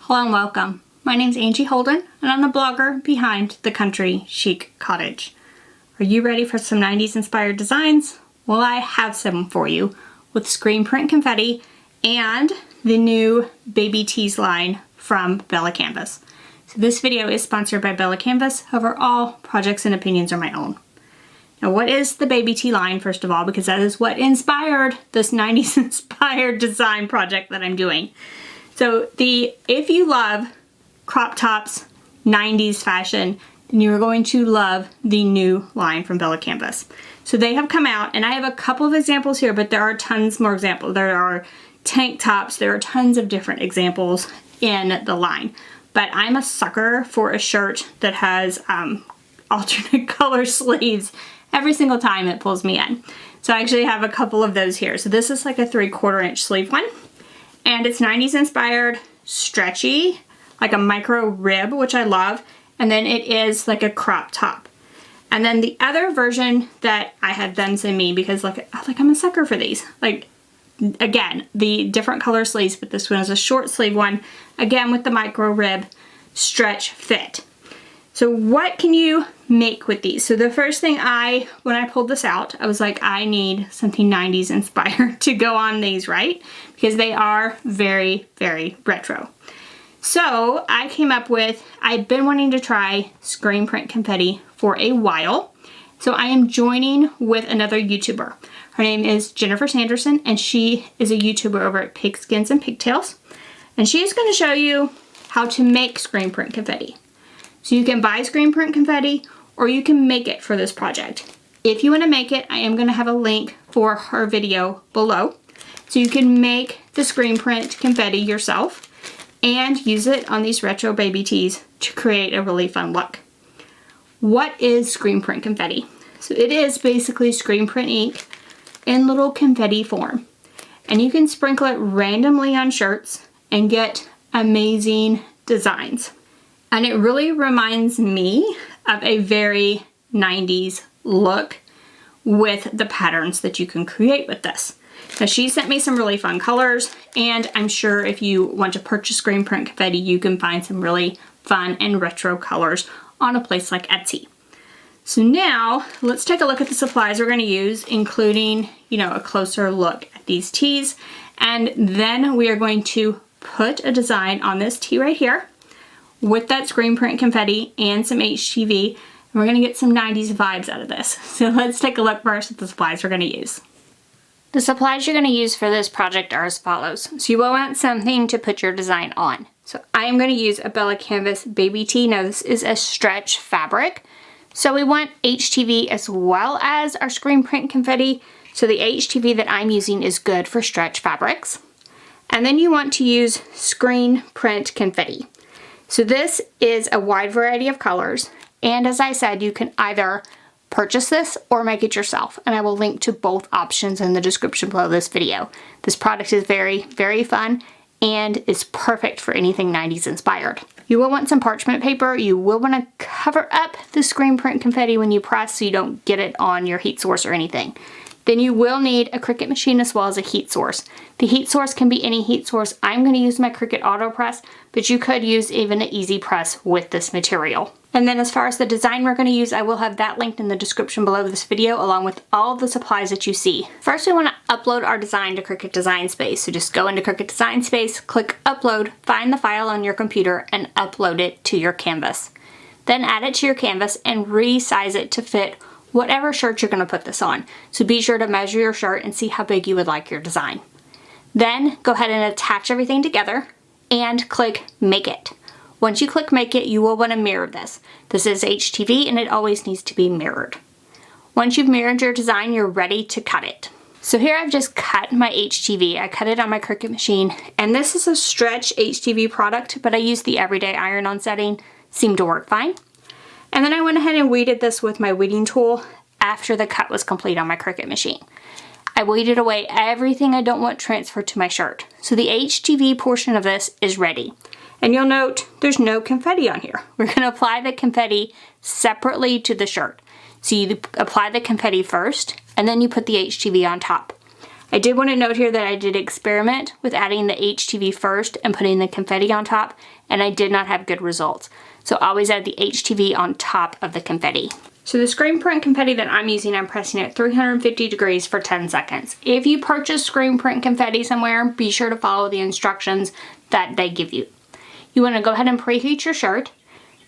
Hello and welcome. My name's Angie Holden and I'm the blogger behind the Country Chic Cottage. Are you ready for some 90s inspired designs? Well, I have some for you with screen print confetti and the new baby tees line from BELLA+CANVAS. So this video is sponsored by BELLA+CANVAS, however all projects and opinions are my own. Now what is the baby tee line first of all, because that is what inspired this 90s inspired design project that I'm doing. So if you love crop tops, 90s fashion, then you're going to love the new line from BELLA+CANVAS. So they have come out, and I have a couple of examples here, but there are tons more examples. There are tank tops, there are tons of different examples in the line. But I'm a sucker for a shirt that has alternate color sleeves every single time it pulls me in. So I actually have a couple of those here. So this is like a 3/4 inch sleeve one. And it's 90s inspired, stretchy, like a micro rib, which I love. And then it is like a crop top. And then the other version that I had them send me, because I'm a sucker for these. Like, again, the different color sleeves, but this one is a short sleeve one. Again, with the micro rib stretch fit. So what can you make with these? So the first thing when I pulled this out, I was like, I need something 90s inspired to go on these, right? Because they are very, very retro. So I came up with, I've been wanting to try screen print confetti for a while. So I am joining with another YouTuber. Her name is Jennifer Sanderson, and she is a YouTuber over at Pigskins and Pigtails. And she is going to show you how to make screen print confetti. So you can buy screen print confetti or you can make it for this project. If you want to make it, I am going to have a link for her video below. So you can make the screen print confetti yourself and use it on these retro baby tees to create a really fun look. What is screen print confetti? So it is basically screen print ink in little confetti form. And you can sprinkle it randomly on shirts and get amazing designs. And it really reminds me of a very 90s look with the patterns that you can create with this. Now she sent me some really fun colors, and I'm sure if you want to purchase screen print confetti, you can find some really fun and retro colors on a place like Etsy. So now let's take a look at the supplies we're going to use, including, a closer look at these tees. And then we are going to put a design on this tee right here with that screen print confetti and some HTV, and we're going to get some 90s vibes out of this. So let's take a look first at the supplies we're going to use. The supplies you're going to use for this project are as follows. So you will want something to put your design on. So I am going to use a BELLA+CANVAS baby tee. Now this is a stretch fabric. So we want HTV as well as our screen print confetti. So the HTV that I'm using is good for stretch fabrics. And then you want to use screen print confetti. So this is a wide variety of colors, and as I said, you can either purchase this or make it yourself, and I will link to both options in the description below this video. This product is very, very fun and is perfect for anything 90s inspired. You will want some parchment paper. You will want to cover up the screen print confetti when you press so you don't get it on your heat source or anything. Then you will need a Cricut machine as well as a heat source. The heat source can be any heat source. I'm going to use my Cricut Auto Press, but you could use even an Easy Press with this material. And then as far as the design we're going to use, I will have that linked in the description below this video along with all of the supplies that you see. First, we want to upload our design to Cricut Design Space. So just go into Cricut Design Space, click Upload, find the file on your computer, and upload it to your canvas. Then add it to your canvas and resize it to fit whatever shirt you're going to put this on. So be sure to measure your shirt and see how big you would like your design. Then go ahead and attach everything together and click Make It. Once you click Make It, you will want to mirror this. This is HTV and it always needs to be mirrored. Once you've mirrored your design, you're ready to cut it. So here I've just cut my HTV. I cut it on my Cricut machine, and this is a stretch HTV product, but I used the everyday iron-on setting. Seemed to work fine. And then I went ahead and weeded this with my weeding tool after the cut was complete on my Cricut machine. I weeded away everything I don't want transferred to my shirt. So the HTV portion of this is ready. And you'll note there's no confetti on here. We're going to apply the confetti separately to the shirt. So you apply the confetti first, and then you put the HTV on top. I did want to note here that I did experiment with adding the HTV first and putting the confetti on top, and I did not have good results. So always add the HTV on top of the confetti. So the screen print confetti that I'm using, I'm pressing at 350 degrees for 10 seconds. If you purchase screen print confetti somewhere, be sure to follow the instructions that they give you. You want to go ahead and preheat your shirt,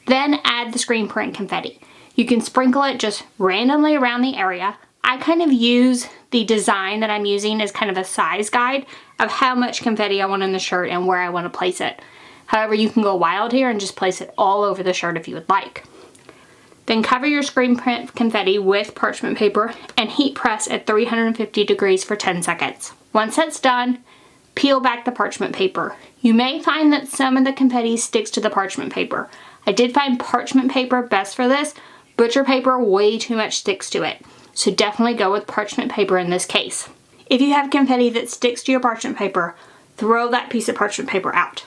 then add the screen print confetti. You can sprinkle it just randomly around the area. I kind of use the design that I'm using as kind of a size guide of how much confetti I want in the shirt and where I want to place it. However, you can go wild here and just place it all over the shirt if you would like. Then cover your screen print confetti with parchment paper and heat press at 350 degrees for 10 seconds. Once that's done, peel back the parchment paper. You may find that some of the confetti sticks to the parchment paper. I did find parchment paper best for this. Butcher paper, way too much sticks to it. So definitely go with parchment paper in this case. If you have confetti that sticks to your parchment paper, throw that piece of parchment paper out.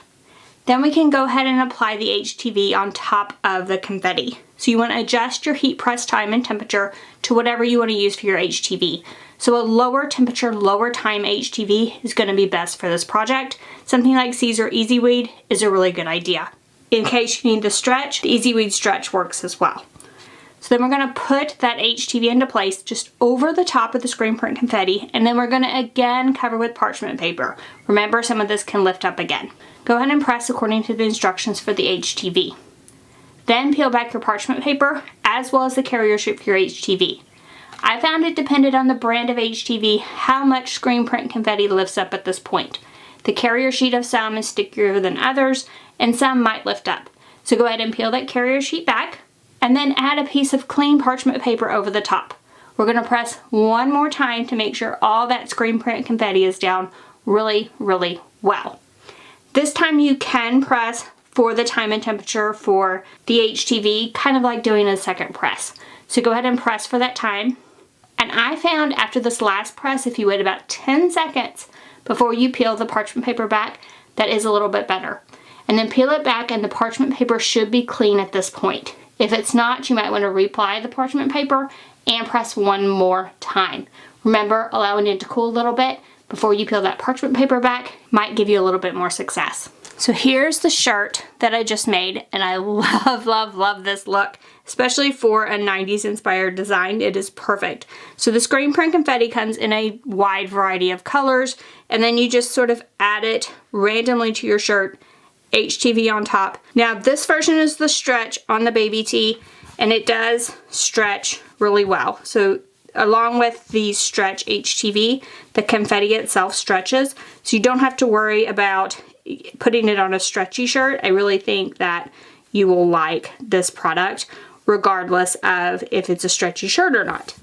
Then we can go ahead and apply the HTV on top of the confetti. So you want to adjust your heat press time and temperature to whatever you want to use for your HTV. So a lower temperature, lower time HTV is going to be best for this project. Something like Caesar Easy Weed is a really good idea. In case you need the stretch, the Easy Weed stretch works as well. So then we're going to put that HTV into place just over the top of the screen print confetti, and then we're going to again cover with parchment paper. Remember, some of this can lift up again. Go ahead and press according to the instructions for the HTV. Then peel back your parchment paper as well as the carrier sheet for your HTV. I found it depended on the brand of HTV how much screen print confetti lifts up at this point. The carrier sheet of some is stickier than others, and some might lift up. So go ahead and peel that carrier sheet back, and then add a piece of clean parchment paper over the top. We're going to press one more time to make sure all that screen print confetti is down really, really well. This time you can press for the time and temperature for the HTV, kind of like doing a second press. So go ahead and press for that time. And I found after this last press, if you wait about 10 seconds before you peel the parchment paper back, that is a little bit better. And then peel it back and the parchment paper should be clean at this point. If it's not, you might want to reapply the parchment paper and press one more time. Remember, allowing it to cool a little bit before you peel that parchment paper back might give you a little bit more success. So here's the shirt that I just made, and I love, love, love this look, especially for a 90s inspired design. It is perfect. So the screen print confetti comes in a wide variety of colors, and then you just sort of add it randomly to your shirt, HTV on top. Now this version is the stretch on the baby tee, and it does stretch really well. So along with the stretch HTV, the confetti itself stretches, so you don't have to worry about putting it on a stretchy shirt. I really think that you will like this product regardless of if it's a stretchy shirt or not.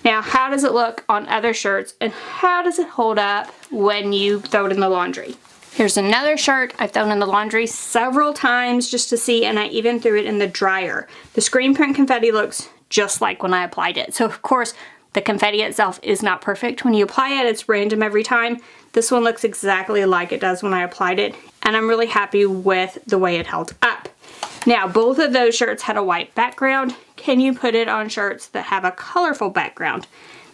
Now, how does it look on other shirts, and how does it hold up when you throw it in the laundry? Here's another shirt I've thrown in the laundry several times just to see, and I even threw it in the dryer. The screen print confetti looks just like when I applied it. So of course, the confetti itself is not perfect. When you apply it, it's random every time. This one looks exactly like it does when I applied it, and I'm really happy with the way it held up. Now, both of those shirts had a white background. Can you put it on shirts that have a colorful background?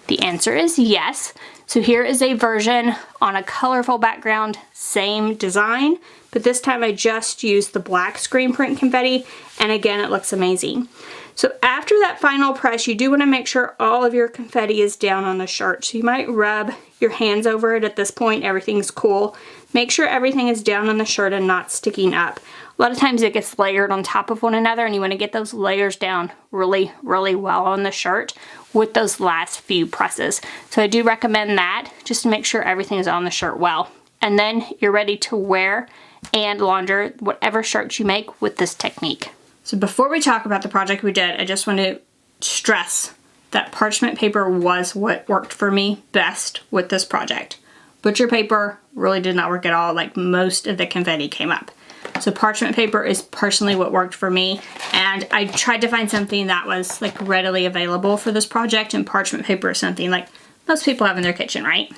The answer is yes. So here is a version on a colorful background, same design, but this time I just used the black screen print confetti, and again, it looks amazing. So after that final press, you do want to make sure all of your confetti is down on the shirt. So you might rub your hands over it at this point. Everything's cool. Make sure everything is down on the shirt and not sticking up. A lot of times it gets layered on top of one another, and you want to get those layers down really, really well on the shirt with those last few presses. So I do recommend that just to make sure everything is on the shirt well. And then you're ready to wear and launder whatever shirts you make with this technique. So before we talk about the project we did, I just want to stress that parchment paper was what worked for me best with this project. Butcher paper really did not work at all, like most of the confetti came up. So parchment paper is personally what worked for me, and I tried to find something that was like readily available for this project, and parchment paper is something like most people have in their kitchen, right?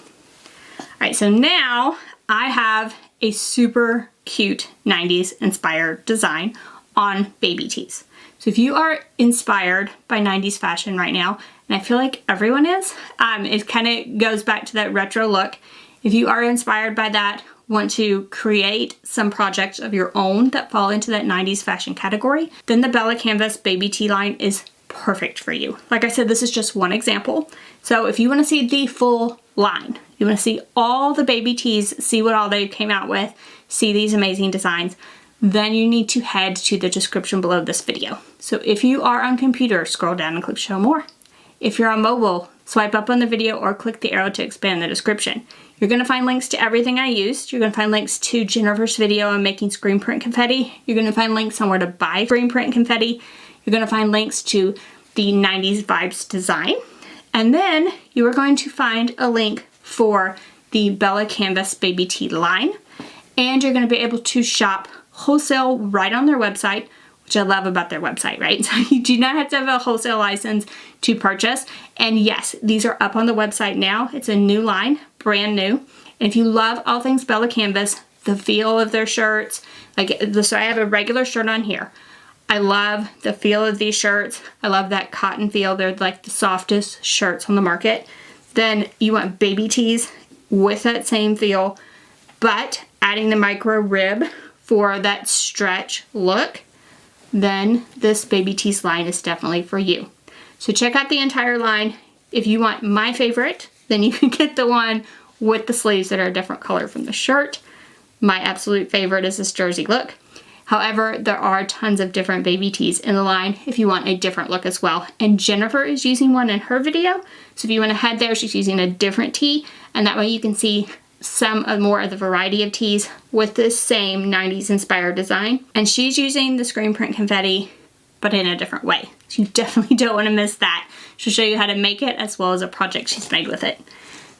All right, so now I have a super cute 90s inspired design on baby tees. So if you are inspired by 90s fashion right now, and I feel like everyone is, it kind of goes back to that retro look. If you are inspired by that, want to create some projects of your own that fall into that 90s fashion category, then the Bella Canvas baby tee line is perfect for you. Like I said, this is just one example. So if you want to see the full line, you want to see all the baby tees, see what all they came out with, see these amazing designs, then you need to head to the description below this video. So if you are on computer, scroll down and click show more. If you're on mobile, swipe up on the video or click the arrow to expand the description. You're going to find links to everything I used. You're going to find links to Jennifer's video on making screen print confetti. You're going to find links somewhere to buy screen print confetti. You're going to find links to the 90s vibes design. And then you are going to find a link for the Bella Canvas baby tee line. And you're going to be able to shop wholesale right on their website, which I love about their website, right? So you do not have to have a wholesale license to purchase. And yes, these are up on the website now. It's a new line, brand new. And if you love all things Bella Canvas, the feel of their shirts, so I have a regular shirt on here. I love the feel of these shirts. I love that cotton feel. They're like the softest shirts on the market. Then you want baby tees with that same feel, but adding the micro rib for that stretch look, then this baby tees line is definitely for you. So check out the entire line. If you want my favorite, then you can get the one with the sleeves that are a different color from the shirt. My absolute favorite is this jersey look. However, there are tons of different baby tees in the line if you want a different look as well. And Jennifer is using one in her video. So if you want to head there, she's using a different tee, and that way you can see some more of the variety of tees with this same 90s inspired design. And she's using the screen print confetti, but in a different way. So you definitely don't want to miss that. She'll show you how to make it as well as a project she's made with it.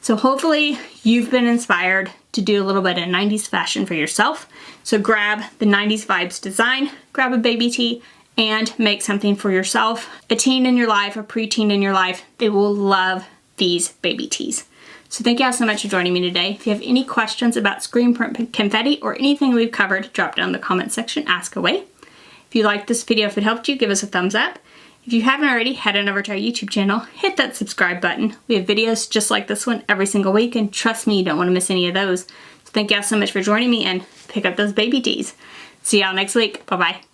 So hopefully you've been inspired to do a little bit of 90s fashion for yourself. So grab the 90s vibes design, grab a baby tee, and make something for yourself. A teen in your life, a preteen in your life, they will love these baby tees. So thank you all so much for joining me today. If you have any questions about screen print confetti or anything we've covered, drop down in the comment section, ask away. If you liked this video, if it helped you, give us a thumbs up. If you haven't already, head on over to our YouTube channel, hit that subscribe button. We have videos just like this one every single week, and trust me, you don't want to miss any of those. So thank you all so much for joining me, and pick up those baby tees. See y'all next week. Bye-bye.